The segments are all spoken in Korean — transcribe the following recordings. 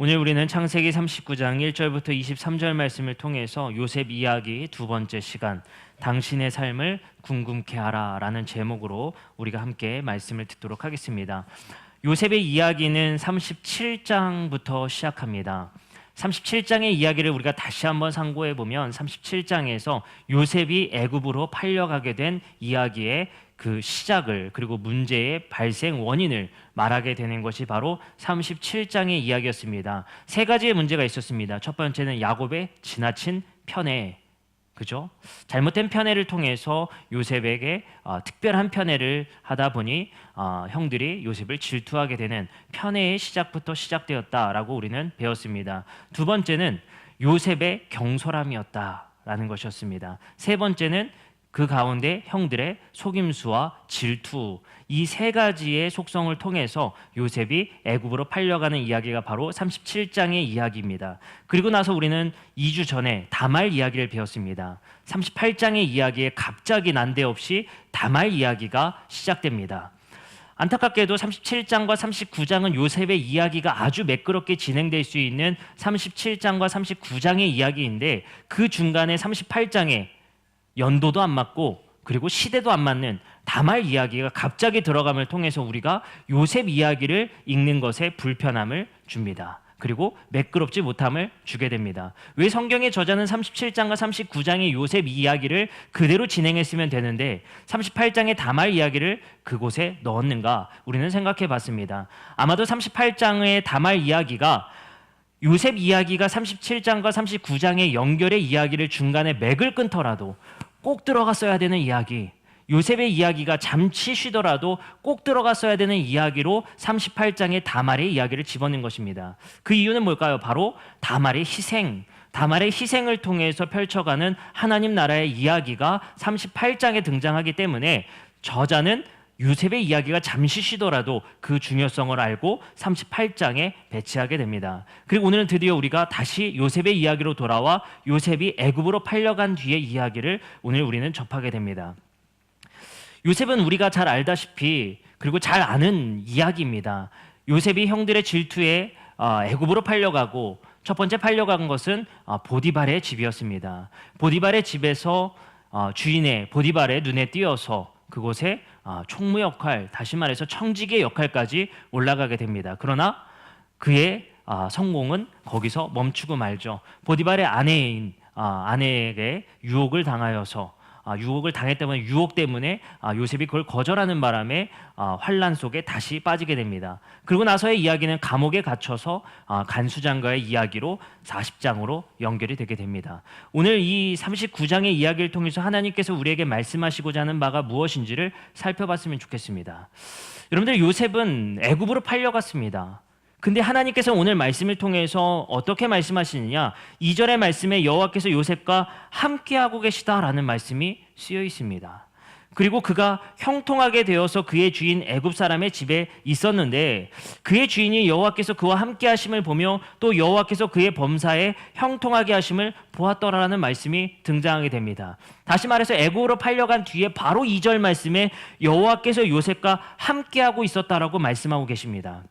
오늘 우리는 창세기 39장 1절부터 23절 말씀을 통해서 요셉 이야기 두 번째 시간, 당신의 삶을 궁금케 하라라는 제목으로 우리가 함께 말씀을 듣도록 하겠습니다. 요셉의 이야기는 37장부터 시작합니다. 37장의 이야기를 우리가 다시 한번 상고해 보면 37장에서 요셉이 애굽으로 팔려가게 된 이야기의 그 시작을, 그리고 문제의 발생 원인을 말하게 되는 것이 바로 37장의 이야기였습니다. 세 가지의 문제가 있었습니다. 첫 번째는 야곱의 지나친 편애, 그죠? 잘못된 편애를 통해서 요셉에게 특별한 편애를 하다 보니 형들이 요셉을 질투하게 되는 편애의 시작부터 시작되었다라고 우리는 배웠습니다. 두 번째는 요셉의 경솔함이었다라는 것이었습니다. 세 번째는 그 가운데 형들의 속임수와 질투, 이 세 가지의 속성을 통해서 요셉이 애굽으로 팔려가는 이야기가 바로 37장의 이야기입니다. 그리고 나서 우리는 2주 전에 다말 이야기를 배웠습니다. 38장의 이야기에 갑자기 난데없이 다말 이야기가 시작됩니다. 안타깝게도 37장과 39장은 요셉의 이야기가 아주 매끄럽게 진행될 수 있는 37장과 39장의 이야기인데, 그 중간에 38장에 연도도 안 맞고 그리고 시대도 안 맞는 다말 이야기가 갑자기 들어감을 통해서 우리가 요셉 이야기를 읽는 것에 불편함을 줍니다. 그리고 매끄럽지 못함을 주게 됩니다. 왜 성경의 저자는 37장과 39장의 요셉 이야기를 그대로 진행했으면 되는데 38장의 다말 이야기를 그곳에 넣었는가, 우리는 생각해 봤습니다. 아마도 38장의 다말 이야기가 요셉 이야기가 37장과 39장의 연결의 이야기를 중간에 맥을 끊더라도 꼭 들어갔어야 되는 이야기, 요셉의 이야기가 잠시 쉬더라도 꼭 들어갔어야 되는 이야기로 38장의 다말의 이야기를 집어넣은 것입니다. 그 이유는 뭘까요? 바로 다말의 희생을 통해서 펼쳐가는 하나님 나라의 이야기가 38장에 등장하기 때문에 저자는 요셉의 이야기가 잠시 쉬더라도 그 중요성을 알고 38장에 배치하게 됩니다. 그리고 오늘은 드디어 우리가 다시 요셉의 이야기로 돌아와 요셉이 애굽으로 팔려간 뒤의 이야기를 오늘 우리는 접하게 됩니다. 요셉은 우리가 잘 알다시피, 그리고 잘 아는 이야기입니다. 요셉이 형들의 질투에 애굽으로 팔려가고, 첫 번째 팔려간 것은 보디발의 집이었습니다. 보디발의 집에서 주인의 보디발의 눈에 띄어서 그곳에 총무 역할, 다시 말해서 청지기의 역할까지 올라가게 됩니다. 그러나 그의 성공은 거기서 멈추고 말죠. 보디발의 아내에게 유혹을 당했기 때문에, 유혹 때문에 요셉이 그걸 거절하는 바람에 환란 속에 다시 빠지게 됩니다. 그리고 나서의 이야기는 감옥에 갇혀서 간수장과의 이야기로 40장으로 연결이 되게 됩니다. 오늘 이 39장의 이야기를 통해서 하나님께서 우리에게 말씀하시고자 하는 바가 무엇인지를 살펴봤으면 좋겠습니다. 여러분들, 요셉은 애굽으로 팔려갔습니다. 근데 하나님께서 오늘 말씀을 통해서 어떻게 말씀하시느냐, 2절의 말씀에 여호와께서 요셉과 함께하고 계시다라는 말씀이 쓰여 있습니다. 그리고 그가 형통하게 되어서 그의 주인 애굽 사람의 집에 있었는데, 그의 주인이 여호와께서 그와 함께 하심을 보며 또 여호와께서 그의 범사에 형통하게 하심을 보았더라라는 말씀이 등장하게 됩니다. 다시 말해서 애굽으로 팔려간 뒤에 바로 2절 말씀에 여호와께서 요셉과 함께하고 있었다라고 말씀하고 계십니다.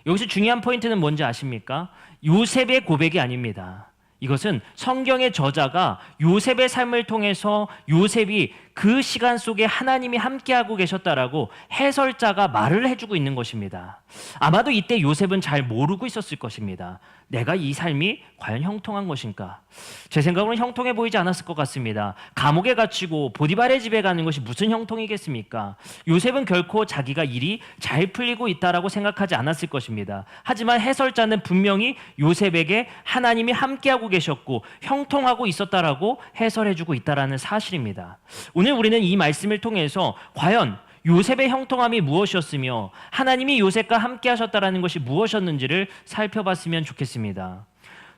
여기서 중요한 포인트는 뭔지 아십니까? 요셉의 고백이 아닙니다. 이것은 성경의 저자가 요셉의 삶을 통해서 요셉이 그 시간 속에 하나님이 함께하고 계셨다라고 해설자가 말을 해주고 있는 것입니다. 아마도 이때 요셉은 잘 모르고 있었을 것입니다. 내가 이 삶이 과연 형통한 것인가? 제 생각으로는 형통해 보이지 않았을 것 같습니다. 감옥에 갇히고 보디발의 집에 가는 것이 무슨 형통이겠습니까? 요셉은 결코 자기가 일이 잘 풀리고 있다라고 생각하지 않았을 것입니다. 하지만 해설자는 분명히 요셉에게 하나님이 함께하고 계셨고 형통하고 있었다라고 해설해주고 있다라는 사실입니다. 오늘 우리는 이 말씀을 통해서 과연 요셉의 형통함이 무엇이었으며 하나님이 요셉과 함께 하셨다라는 것이 무엇이었는지를 살펴봤으면 좋겠습니다.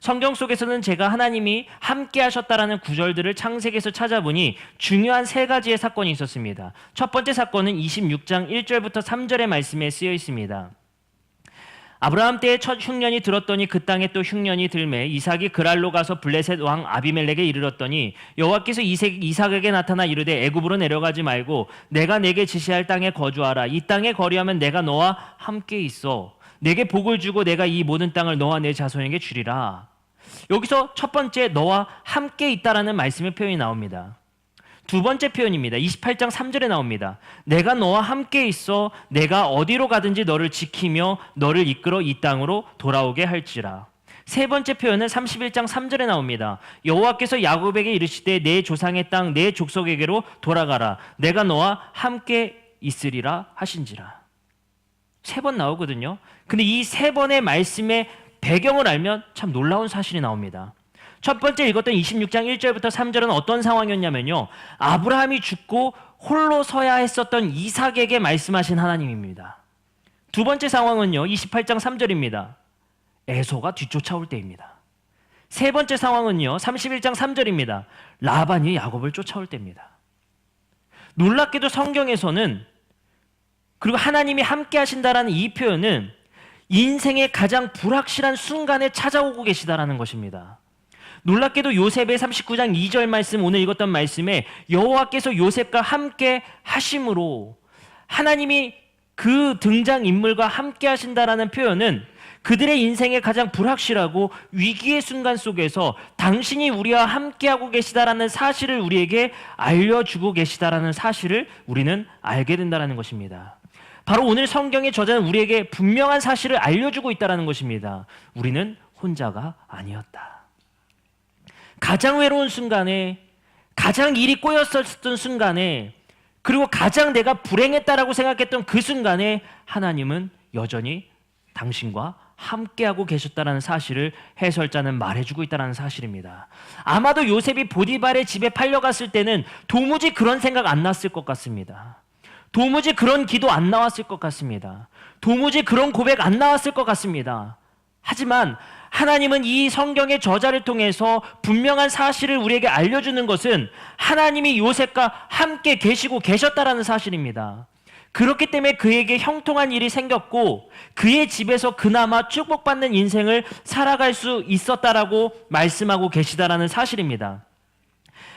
성경 속에서는 제가 하나님이 함께 하셨다라는 구절들을 창세기에서 찾아보니 중요한 세 가지의 사건이 있었습니다. 첫 번째 사건은 26장 1절부터 3절의 말씀에 쓰여 있습니다. 아브라함 때에 첫 흉년이 들었더니 그 땅에 또 흉년이 들매 이삭이 그랄로 가서 블레셋 왕 아비멜렉에 이르렀더니 여호와께서 이삭에게 나타나 이르되 애굽으로 내려가지 말고 내가 내게 지시할 땅에 거주하라. 이 땅에 거류하면 내가 너와 함께 있어. 내게 복을 주고 내가 이 모든 땅을 너와 내 자손에게 주리라. 여기서 첫 번째 너와 함께 있다라는 말씀의 표현이 나옵니다. 두 번째 표현입니다. 28장 3절에 나옵니다. 내가 너와 함께 있어 내가 어디로 가든지 너를 지키며 너를 이끌어 이 땅으로 돌아오게 할지라. 세 번째 표현은 31장 3절에 나옵니다. 여호와께서 야곱에게 이르시되 내 조상의 땅 내 족속에게로 돌아가라. 내가 너와 함께 있으리라 하신지라. 세 번 나오거든요. 근데 이 세 번의 말씀의 배경을 알면 참 놀라운 사실이 나옵니다. 첫 번째 읽었던 26장 1절부터 3절은 어떤 상황이었냐면요, 아브라함이 죽고 홀로 서야 했었던 이삭에게 말씀하신 하나님입니다. 두 번째 상황은요, 28장 3절입니다. 에서가 뒤쫓아올 때입니다. 세 번째 상황은요, 31장 3절입니다. 라반이 야곱을 쫓아올 때입니다. 놀랍게도 성경에서는, 그리고 하나님이 함께 하신다라는 이 표현은 인생의 가장 불확실한 순간에 찾아오고 계시다라는 것입니다. 놀랍게도 요셉의 39장 2절 말씀, 오늘 읽었던 말씀에 여호와께서 요셉과 함께 하심으로, 하나님이 그 등장인물과 함께 하신다라는 표현은 그들의 인생의 가장 불확실하고 위기의 순간 속에서 당신이 우리와 함께하고 계시다라는 사실을 우리에게 알려주고 계시다라는 사실을 우리는 알게 된다는 것입니다. 바로 오늘 성경의 저자는 우리에게 분명한 사실을 알려주고 있다는 것입니다. 우리는 혼자가 아니었다. 가장 외로운 순간에, 가장 일이 꼬였었던 순간에, 그리고 가장 내가 불행했다라고 생각했던 그 순간에 하나님은 여전히 당신과 함께하고 계셨다는 사실을 해설자는 말해주고 있다는 사실입니다. 아마도 요셉이 보디발의 집에 팔려갔을 때는 도무지 그런 생각 안 났을 것 같습니다. 도무지 그런 기도 안 나왔을 것 같습니다. 도무지 그런 고백 안 나왔을 것 같습니다. 하지만 하나님은 이 성경의 저자를 통해서 분명한 사실을 우리에게 알려주는 것은 하나님이 요셉과 함께 계시고 계셨다라는 사실입니다. 그렇기 때문에 그에게 형통한 일이 생겼고 그의 집에서 그나마 축복받는 인생을 살아갈 수 있었다라고 말씀하고 계시다라는 사실입니다.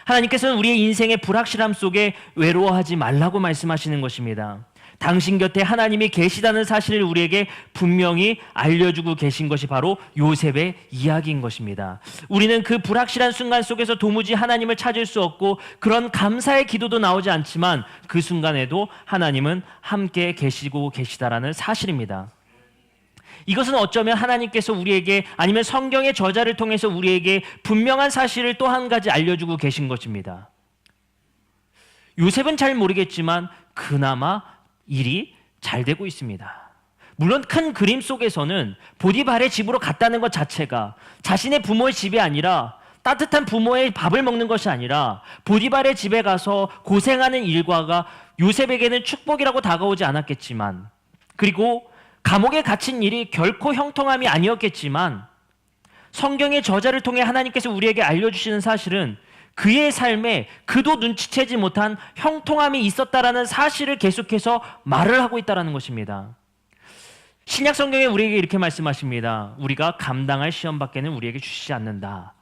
하나님께서는 우리의 인생의 불확실함 속에 외로워하지 말라고 말씀하시는 것입니다. 당신 곁에 하나님이 계시다는 사실을 우리에게 분명히 알려주고 계신 것이 바로 요셉의 이야기인 것입니다. 우리는 그 불확실한 순간 속에서 도무지 하나님을 찾을 수 없고 그런 감사의 기도도 나오지 않지만 그 순간에도 하나님은 함께 계시고 계시다라는 사실입니다. 이것은 어쩌면 하나님께서 우리에게, 아니면 성경의 저자를 통해서 우리에게 분명한 사실을 또 한 가지 알려주고 계신 것입니다. 요셉은 잘 모르겠지만 그나마 일이 잘 되고 있습니다. 물론 큰 그림 속에서는 보디발의 집으로 갔다는 것 자체가 자신의 부모의 집이 아니라, 따뜻한 부모의 밥을 먹는 것이 아니라 보디발의 집에 가서 고생하는 일과가 요셉에게는 축복이라고 다가오지 않았겠지만, 그리고 감옥에 갇힌 일이 결코 형통함이 아니었겠지만, 성경의 저자를 통해 하나님께서 우리에게 알려주시는 사실은 그의 삶에 그도 눈치채지 못한 형통함이 있었다라는 사실을 계속해서 말을 하고 있다는 것입니다. 신약 성경에 우리에게 이렇게 말씀하십니다. 우리가 감당할 시험밖에는 우리에게 주시지 않는다.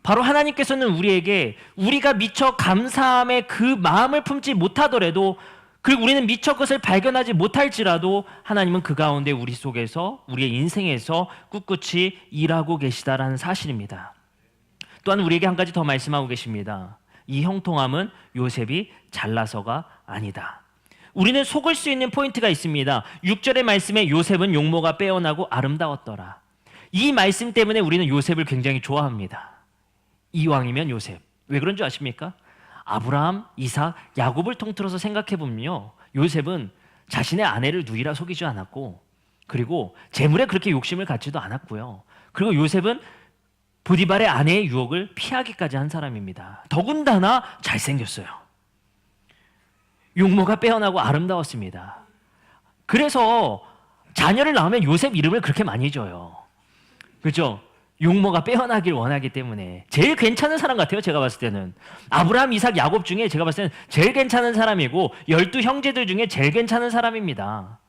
바로 하나님께서는 우리에게 우리가 미처 감사함의 그 마음을 품지 못하더라도, 그리고 우리는 미처 그것을 발견하지 못할지라도 하나님은 그 가운데 우리 속에서, 우리의 인생에서 꿋꿋이 일하고 계시다라는 사실입니다. 또한 우리에게 한 가지 더 말씀하고 계십니다. 이 형통함은 요셉이 잘나서가 아니다. 우리는 속을 수 있는 포인트가 있습니다. 6절의 말씀에 요셉은 용모가 빼어나고 아름다웠더라. 이 말씀 때문에 우리는 요셉을 굉장히 좋아합니다. 이왕이면 요셉. 왜 그런 줄 아십니까? 아브라함, 이삭, 야곱을 통틀어서 생각해보면요, 요셉은 자신의 아내를 누이라 속이지 않았고, 그리고 재물에 그렇게 욕심을 갖지도 않았고요. 그리고 요셉은 보디발의 아내의 유혹을 피하기까지 한 사람입니다. 더군다나 잘생겼어요. 용모가 빼어나고 아름다웠습니다. 그래서 자녀를 낳으면 요셉 이름을 그렇게 많이 줘요. 그렇죠? 용모가 빼어나길 원하기 때문에. 제일 괜찮은 사람 같아요, 제가 봤을 때는. 아브라함, 이삭, 야곱 중에 제가 봤을 때는 제일 괜찮은 사람이고 12 형제들 중에 제일 괜찮은 사람입니다.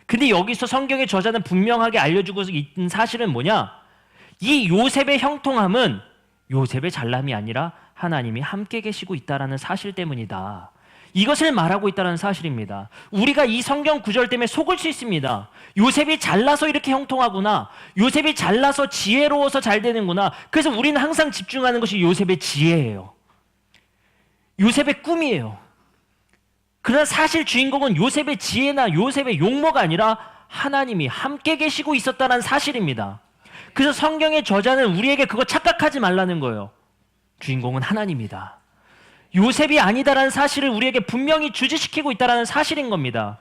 근데 여기서 성경의 저자는 분명하게 알려주고 있는 사실은 뭐냐? 이 요셉의 형통함은 요셉의 잘남이 아니라 하나님이 함께 계시고 있다라는 사실 때문이다. 이것을 말하고 있다는 사실입니다. 우리가 이 성경 구절 때문에 속을 수 있습니다. 요셉이 잘나서 이렇게 형통하구나. 요셉이 잘나서 지혜로워서 잘 되는구나. 그래서 우리는 항상 집중하는 것이 요셉의 지혜예요. 요셉의 꿈이에요. 그러나 사실 주인공은 요셉의 지혜나 요셉의 용모가 아니라 하나님이 함께 계시고 있었다는 사실입니다. 그래서 성경의 저자는 우리에게 그거 착각하지 말라는 거예요. 주인공은 하나님이다. 요셉이 아니다라는 사실을 우리에게 분명히 주지시키고 있다는 사실인 겁니다.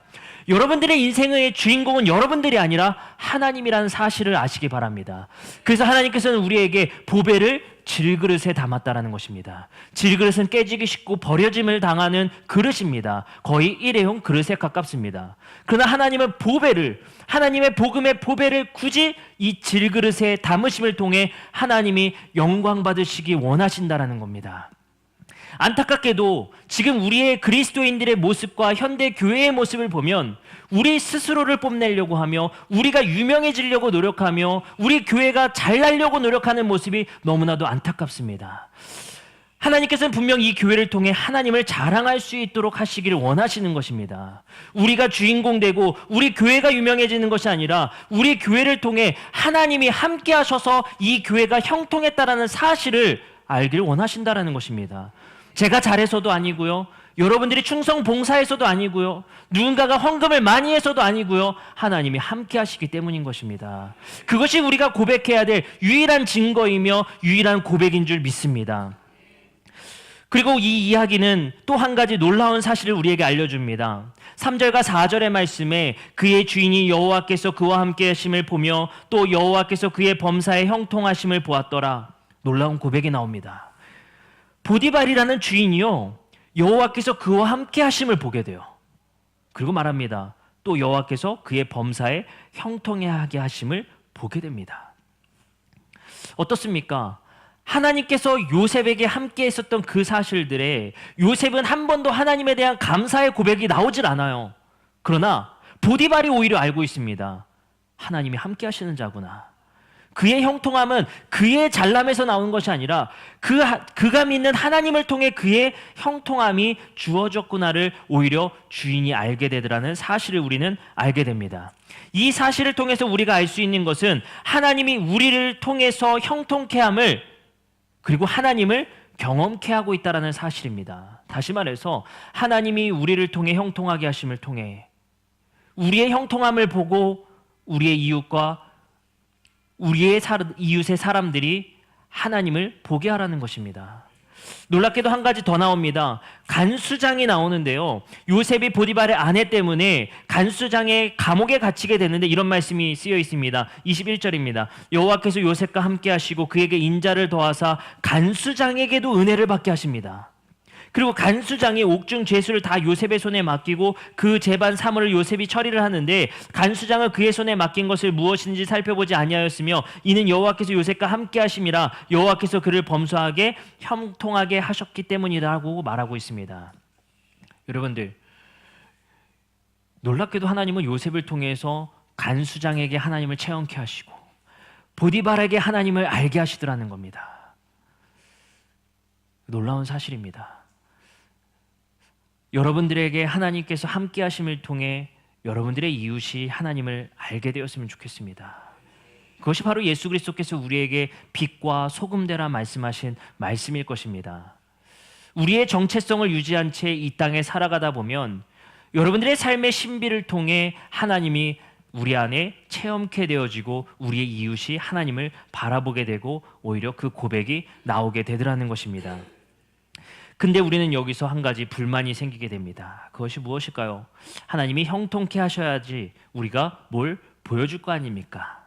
여러분들의 인생의 주인공은 여러분들이 아니라 하나님이라는 사실을 아시기 바랍니다. 그래서 하나님께서는 우리에게 보배를 질그릇에 담았다라는 것입니다. 질그릇은 깨지기 쉽고 버려짐을 당하는 그릇입니다. 거의 일회용 그릇에 가깝습니다. 그러나 하나님은 보배를, 하나님의 복음의 보배를 굳이 이 질그릇에 담으심을 통해 하나님이 영광 받으시기 원하신다라는 겁니다. 안타깝게도 지금 우리의 그리스도인들의 모습과 현대 교회의 모습을 보면 우리 스스로를 뽐내려고 하며 우리가 유명해지려고 노력하며 우리 교회가 잘나려고 노력하는 모습이 너무나도 안타깝습니다. 하나님께서는 분명 이 교회를 통해 하나님을 자랑할 수 있도록 하시기를 원하시는 것입니다. 우리가 주인공 되고 우리 교회가 유명해지는 것이 아니라 우리 교회를 통해 하나님이 함께 하셔서 이 교회가 형통했다라는 사실을 알기를 원하신다라는 것입니다. 제가 잘해서도 아니고요. 여러분들이 충성 봉사해서도 아니고요. 누군가가 헌금을 많이 해서도 아니고요. 하나님이 함께 하시기 때문인 것입니다. 그것이 우리가 고백해야 될 유일한 증거이며 유일한 고백인 줄 믿습니다. 그리고 이 이야기는 또 한 가지 놀라운 사실을 우리에게 알려줍니다. 3절과 4절의 말씀에 그의 주인이 여호와께서 그와 함께 하심을 보며 또 여호와께서 그의 범사에 형통하심을 보았더라. 놀라운 고백이 나옵니다. 보디발이라는 주인이요, 여호와께서 그와 함께 하심을 보게 돼요. 그리고 말합니다. 또 여호와께서 그의 범사에 형통하게 하심을 보게 됩니다. 어떻습니까? 하나님께서 요셉에게 함께 했었던 그 사실들에 요셉은 한 번도 하나님에 대한 감사의 고백이 나오질 않아요. 그러나 보디발이 오히려 알고 있습니다. 하나님이 함께 하시는 자구나. 그의 형통함은 그의 잘남에서 나온 것이 아니라 그가 믿는 하나님을 통해 그의 형통함이 주어졌구나를 오히려 주인이 알게 되더라는 사실을 우리는 알게 됩니다. 이 사실을 통해서 우리가 알 수 있는 것은 하나님이 우리를 통해서 형통케 함을, 그리고 하나님을 경험케 하고 있다는 사실입니다. 다시 말해서 하나님이 우리를 통해 형통하게 하심을 통해 우리의 형통함을 보고 우리의 이웃과 우리의 이웃의 사람들이 하나님을 보게 하라는 것입니다. 놀랍게도 한 가지 더 나옵니다. 간수장이 나오는데요. 요셉이 보디발의 아내 때문에 간수장의 감옥에 갇히게 되는데 이런 말씀이 쓰여 있습니다. 21절입니다. 여호와께서 요셉과 함께 하시고 그에게 인자를 더하사 간수장에게도 은혜를 받게 하십니다. 그리고 간수장이 옥중 죄수를 다 요셉의 손에 맡기고 그 재반 사물을 요셉이 처리를 하는데 간수장은 그의 손에 맡긴 것을 무엇인지 살펴보지 아니하였으며 이는 여호와께서 요셉과 함께 하심이라 여호와께서 그를 범사하게 형통하게 하셨기 때문이라고 말하고 있습니다. 여러분들, 놀랍게도 하나님은 요셉을 통해서 간수장에게 하나님을 체험케 하시고 보디발에게 하나님을 알게 하시더라는 겁니다. 놀라운 사실입니다. 여러분들에게 하나님께서 함께 하심을 통해 여러분들의 이웃이 하나님을 알게 되었으면 좋겠습니다. 그것이 바로 예수 그리스도께서 우리에게 빛과 소금 되라 말씀하신 말씀일 것입니다. 우리의 정체성을 유지한 채 이 땅에 살아가다 보면 여러분들의 삶의 신비를 통해 하나님이 우리 안에 체험케 되어지고 우리의 이웃이 하나님을 바라보게 되고 오히려 그 고백이 나오게 되더라는 것입니다. 근데 우리는 여기서 한 가지 불만이 생기게 됩니다. 그것이 무엇일까요? 하나님이 형통케 하셔야지 우리가 뭘 보여줄 거 아닙니까?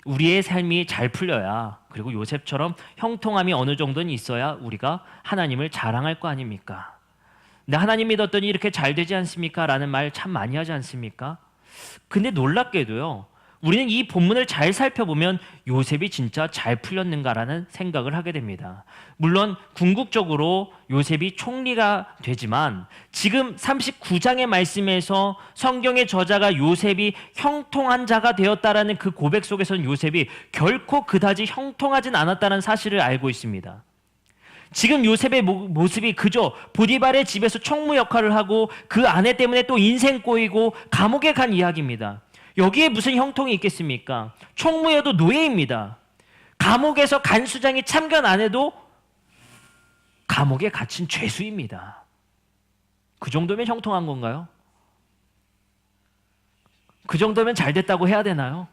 우리의 삶이 잘 풀려야, 그리고 요셉처럼 형통함이 어느 정도는 있어야 우리가 하나님을 자랑할 거 아닙니까? 근데 하나님 믿었더니 이렇게 잘 되지 않습니까? 라는 말 참 많이 하지 않습니까? 근데 놀랍게도요, 우리는 이 본문을 잘 살펴보면 요셉이 진짜 잘 풀렸는가라는 생각을 하게 됩니다. 물론 궁극적으로 요셉이 총리가 되지만 지금 39장의 말씀에서 성경의 저자가 요셉이 형통한 자가 되었다라는 그 고백 속에서는 요셉이 결코 그다지 형통하진 않았다는 사실을 알고 있습니다. 지금 요셉의 모습이 그저 보디발의 집에서 총무 역할을 하고 그 아내 때문에 또 인생 꼬이고 감옥에 간 이야기입니다. 여기에 무슨 형통이 있겠습니까? 총무여도 노예입니다. 감옥에서 간수장이 참견 안 해도 감옥에 갇힌 죄수입니다. 그 정도면 형통한 건가요? 그 정도면 잘 됐다고 해야 되나요?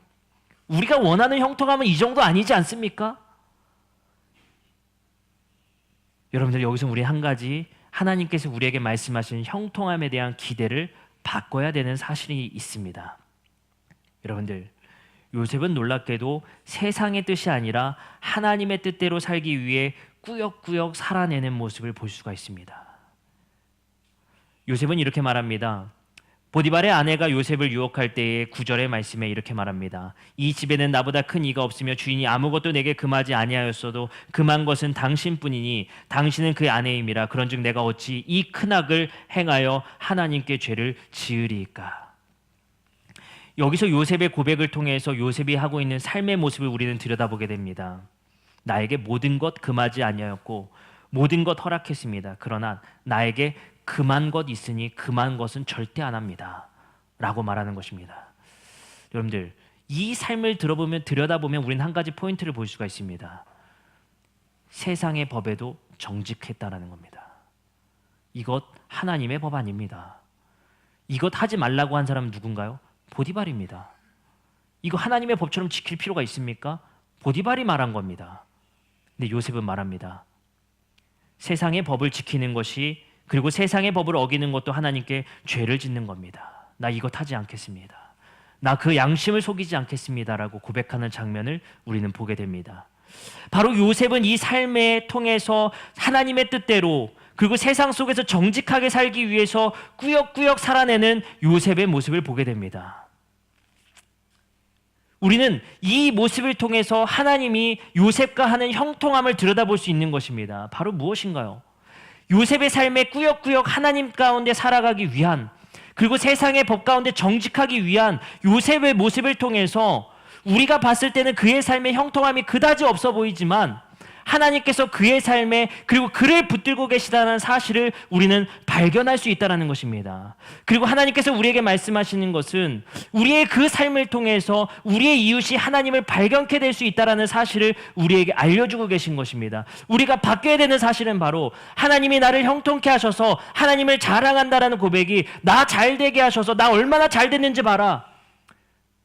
우리가 원하는 형통함은 이 정도 아니지 않습니까? 여러분들, 여기서 우리 한 가지 하나님께서 우리에게 말씀하신 형통함에 대한 기대를 바꿔야 되는 사실이 있습니다. 여러분들, 요셉은 놀랍게도 세상의 뜻이 아니라 하나님의 뜻대로 살기 위해 꾸역꾸역 살아내는 모습을 볼 수가 있습니다. 요셉은 이렇게 말합니다. 보디발의 아내가 요셉을 유혹할 때에 9절의 말씀에 이렇게 말합니다. 이 집에는 나보다 큰 이가 없으며 주인이 아무것도 내게 금하지 아니하였어도 금한 것은 당신뿐이니 당신은 그의 아내임이라. 그런즉 내가 어찌 이 큰 악을 행하여 하나님께 죄를 지으리이까. 여기서 요셉의 고백을 통해서 요셉이 하고 있는 삶의 모습을 우리는 들여다보게 됩니다. 나에게 모든 것 금하지 아니하였고 모든 것 허락했습니다. 그러나 나에게 금한 것 있으니 금한 것은 절대 안 합니다 라고 말하는 것입니다. 여러분들, 이 삶을 들여다보면 우리는 한 가지 포인트를 볼 수가 있습니다. 세상의 법에도 정직했다라는 겁니다. 이것 하나님의 법 아닙니다. 이것 하지 말라고 한 사람은 누군가요? 보디발입니다. 이거 하나님의 법처럼 지킬 필요가 있습니까? 보디발이 말한 겁니다. 근데 요셉은 말합니다. 세상의 법을 지키는 것이, 그리고 세상의 법을 어기는 것도 하나님께 죄를 짓는 겁니다. 나 이것 하지 않겠습니다. 나 그 양심을 속이지 않겠습니다라고 고백하는 장면을 우리는 보게 됩니다. 바로 요셉은 이 삶을 통해서 하나님의 뜻대로, 그리고 세상 속에서 정직하게 살기 위해서 꾸역꾸역 살아내는 요셉의 모습을 보게 됩니다. 우리는 이 모습을 통해서 하나님이 요셉과 하는 형통함을 들여다볼 수 있는 것입니다. 바로 무엇인가요? 요셉의 삶에 꾸역꾸역 하나님 가운데 살아가기 위한, 그리고 세상의 법 가운데 정직하기 위한 요셉의 모습을 통해서 우리가 봤을 때는 그의 삶의 형통함이 그다지 없어 보이지만 하나님께서 그의 삶에, 그리고 그를 붙들고 계시다는 사실을 우리는 발견할 수 있다는 것입니다. 그리고 하나님께서 우리에게 말씀하시는 것은 우리의 그 삶을 통해서 우리의 이웃이 하나님을 발견케 될 수 있다는 사실을 우리에게 알려주고 계신 것입니다. 우리가 바뀌어야 되는 사실은 바로 하나님이 나를 형통케 하셔서 하나님을 자랑한다라는 고백이, 나 잘되게 하셔서 나 얼마나 잘됐는지 봐라,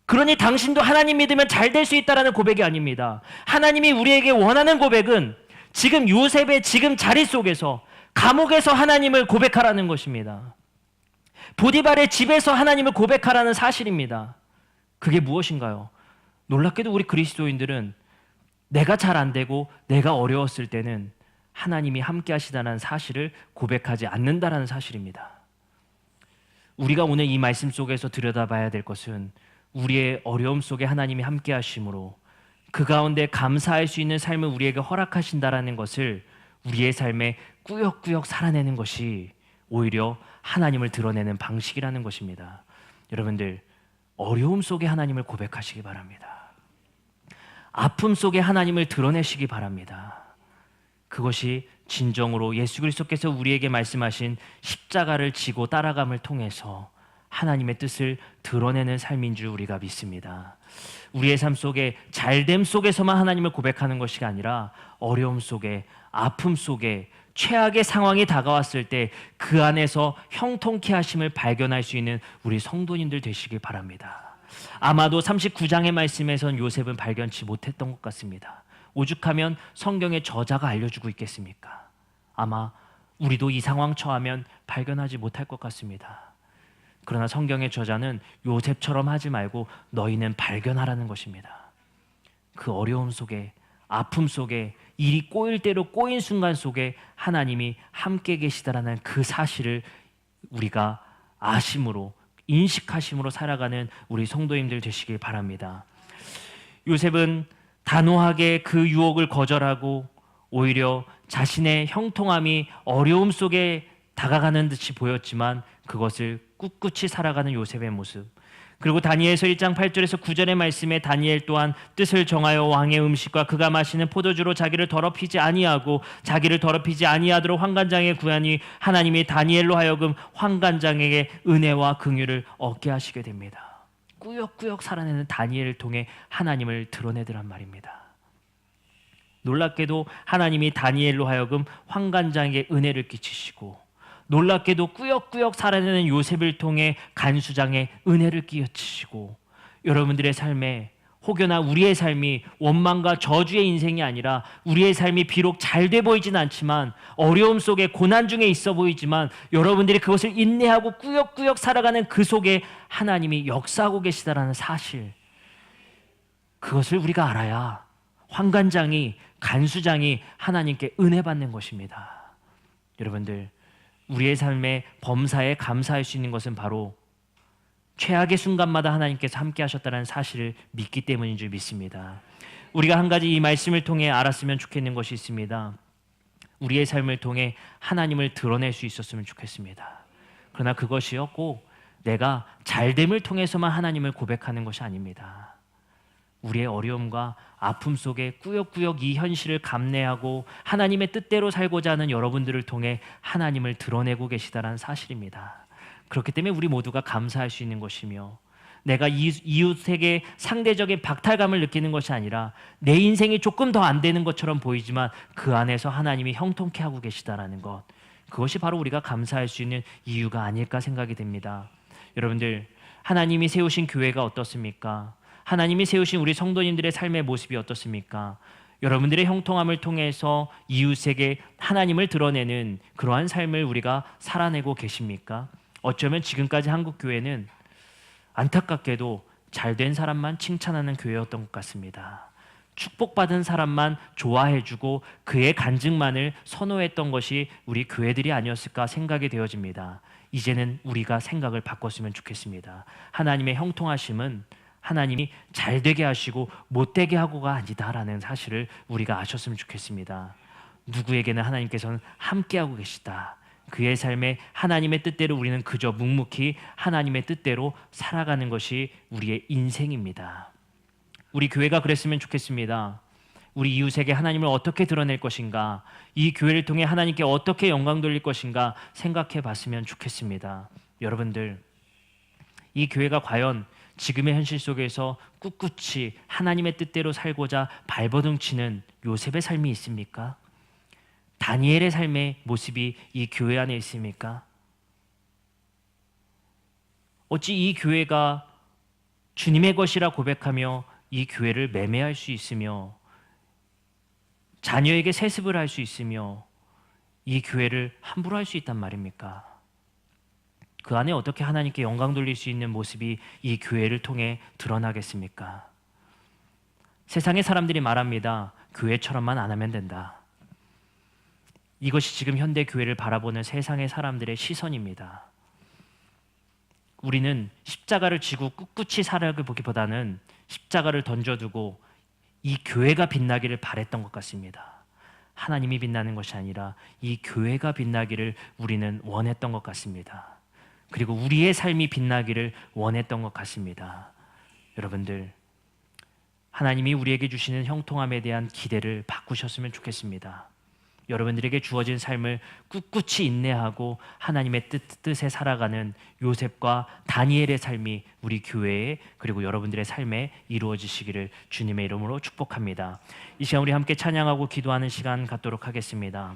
그러니 당신도 하나님 믿으면 잘 될 수 있다는 고백이 아닙니다. 하나님이 우리에게 원하는 고백은 지금 요셉의 지금 자리 속에서, 감옥에서 하나님을 고백하라는 것입니다. 보디발의 집에서 하나님을 고백하라는 사실입니다. 그게 무엇인가요? 놀랍게도 우리 그리스도인들은 내가 잘 안 되고 내가 어려웠을 때는 하나님이 함께 하시다는 사실을 고백하지 않는다는 사실입니다. 우리가 오늘 이 말씀 속에서 들여다봐야 될 것은 우리의 어려움 속에 하나님이 함께 하심으로 그 가운데 감사할 수 있는 삶을 우리에게 허락하신다라는 것을 우리의 삶에 꾸역꾸역 살아내는 것이 오히려 하나님을 드러내는 방식이라는 것입니다. 여러분들, 어려움 속에 하나님을 고백하시기 바랍니다. 아픔 속에 하나님을 드러내시기 바랍니다. 그것이 진정으로 예수 그리스도께서 우리에게 말씀하신 십자가를 지고 따라감을 통해서 하나님의 뜻을 드러내는 삶인 줄 우리가 믿습니다. 우리의 삶 속에 잘됨 속에서만 하나님을 고백하는 것이 아니라 어려움 속에, 아픔 속에, 최악의 상황이 다가왔을 때 그 안에서 형통케 하심을 발견할 수 있는 우리 성도님들 되시길 바랍니다. 아마도 39장의 말씀에선 요셉은 발견치 못했던 것 같습니다. 오죽하면 성경의 저자가 알려주고 있겠습니까? 아마 우리도 이 상황 처하면 발견하지 못할 것 같습니다. 그러나 성경의 저자는 요셉처럼 하지 말고 너희는 발견하라는 것입니다. 그 어려움 속에, 아픔 속에, 일이 꼬일 대로 꼬인 순간 속에 하나님이 함께 계시다라는 그 사실을 우리가 아심으로, 인식하심으로 살아가는 우리 성도님들 되시길 바랍니다. 요셉은 단호하게 그 유혹을 거절하고 오히려 자신의 형통함이 어려움 속에 다가가는 듯이 보였지만 그것을 꿋꿋이 살아가는 요셉의 모습, 그리고 다니엘서 1장 8절에서 9절의 말씀에 다니엘 또한 뜻을 정하여 왕의 음식과 그가 마시는 포도주로 자기를 더럽히지 아니하고 자기를 더럽히지 아니하도록 환관장에 구하니 하나님이 다니엘로 하여금 환관장에게 은혜와 긍휼을 얻게 하시게 됩니다. 꾸역꾸역 살아내는 다니엘을 통해 하나님을 드러내더란 말입니다. 놀랍게도 하나님이 다니엘로 하여금 환관장에게 은혜를 끼치시고, 놀랍게도 꾸역꾸역 살아내는 요셉을 통해 간수장에 은혜를 끼치시고, 여러분들의 삶에 혹여나 우리의 삶이 원망과 저주의 인생이 아니라 우리의 삶이 비록 잘 돼 보이진 않지만, 어려움 속에 고난 중에 있어 보이지만 여러분들이 그것을 인내하고 꾸역꾸역 살아가는 그 속에 하나님이 역사하고 계시다라는 사실, 그것을 우리가 알아야 환관장이, 간수장이 하나님께 은혜 받는 것입니다. 여러분들, 우리의 삶의 범사에 감사할 수 있는 것은 바로 최악의 순간마다 하나님께서 함께 하셨다는 사실을 믿기 때문인 줄 믿습니다. 우리가 한 가지 이 말씀을 통해 알았으면 좋겠는 것이 있습니다. 우리의 삶을 통해 하나님을 드러낼 수 있었으면 좋겠습니다. 그러나 그것이요, 꼭 내가 잘됨을 통해서만 하나님을 고백하는 것이 아닙니다. 우리의 어려움과 아픔 속에 꾸역꾸역 이 현실을 감내하고 하나님의 뜻대로 살고자 하는 여러분들을 통해 하나님을 드러내고 계시다는 사실입니다. 그렇기 때문에 우리 모두가 감사할 수 있는 것이며, 내가 이웃에게 상대적인 박탈감을 느끼는 것이 아니라 내 인생이 조금 더 안 되는 것처럼 보이지만 그 안에서 하나님이 형통케 하고 계시다라는 것, 그것이 바로 우리가 감사할 수 있는 이유가 아닐까 생각이 됩니다. 여러분들, 하나님이 세우신 교회가 어떻습니까? 하나님이 세우신 우리 성도님들의 삶의 모습이 어떻습니까? 여러분들의 형통함을 통해서 이웃에게 하나님을 드러내는 그러한 삶을 우리가 살아내고 계십니까? 어쩌면 지금까지 한국교회는 안타깝게도 잘된 사람만 칭찬하는 교회였던 것 같습니다. 축복받은 사람만 좋아해주고 그의 간증만을 선호했던 것이 우리 교회들이 아니었을까 생각이 되어집니다. 이제는 우리가 생각을 바꿨으면 좋겠습니다. 하나님의 형통하심은 하나님이 잘되게 하시고 못되게 하고가 아니다라는 사실을 우리가 아셨으면 좋겠습니다. 누구에게는 하나님께서는 함께하고 계시다. 그의 삶에 하나님의 뜻대로 우리는 그저 묵묵히 하나님의 뜻대로 살아가는 것이 우리의 인생입니다. 우리 교회가 그랬으면 좋겠습니다. 우리 이웃에게 하나님을 어떻게 드러낼 것인가, 이 교회를 통해 하나님께 어떻게 영광 돌릴 것인가 생각해 봤으면 좋겠습니다. 여러분들, 이 교회가 과연 지금의 현실 속에서 꿋꿋이 하나님의 뜻대로 살고자 발버둥치는 요셉의 삶이 있습니까? 다니엘의 삶의 모습이 이 교회 안에 있습니까? 어찌 이 교회가 주님의 것이라 고백하며 이 교회를 매매할 수 있으며 자녀에게 세습을 할 수 있으며 이 교회를 함부로 할 수 있단 말입니까? 그 안에 어떻게 하나님께 영광 돌릴 수 있는 모습이 이 교회를 통해 드러나겠습니까? 세상의 사람들이 말합니다. 교회처럼만 안 하면 된다. 이것이 지금 현대 교회를 바라보는 세상의 사람들의 시선입니다. 우리는 십자가를 지고 꿋꿋이 살아보기보다는 십자가를 던져두고 이 교회가 빛나기를 바랬던 것 같습니다. 하나님이 빛나는 것이 아니라 이 교회가 빛나기를 우리는 원했던 것 같습니다. 그리고 우리의 삶이 빛나기를 원했던 것 같습니다. 여러분들, 하나님이 우리에게 주시는 형통함에 대한 기대를 바꾸셨으면 좋겠습니다. 여러분들에게 주어진 삶을 꿋꿋이 인내하고 하나님의 뜻에 살아가는 요셉과 다니엘의 삶이 우리 교회에 그리고 여러분들의 삶에 이루어지시기를 주님의 이름으로 축복합니다. 이 시간 우리 함께 찬양하고 기도하는 시간 갖도록 하겠습니다.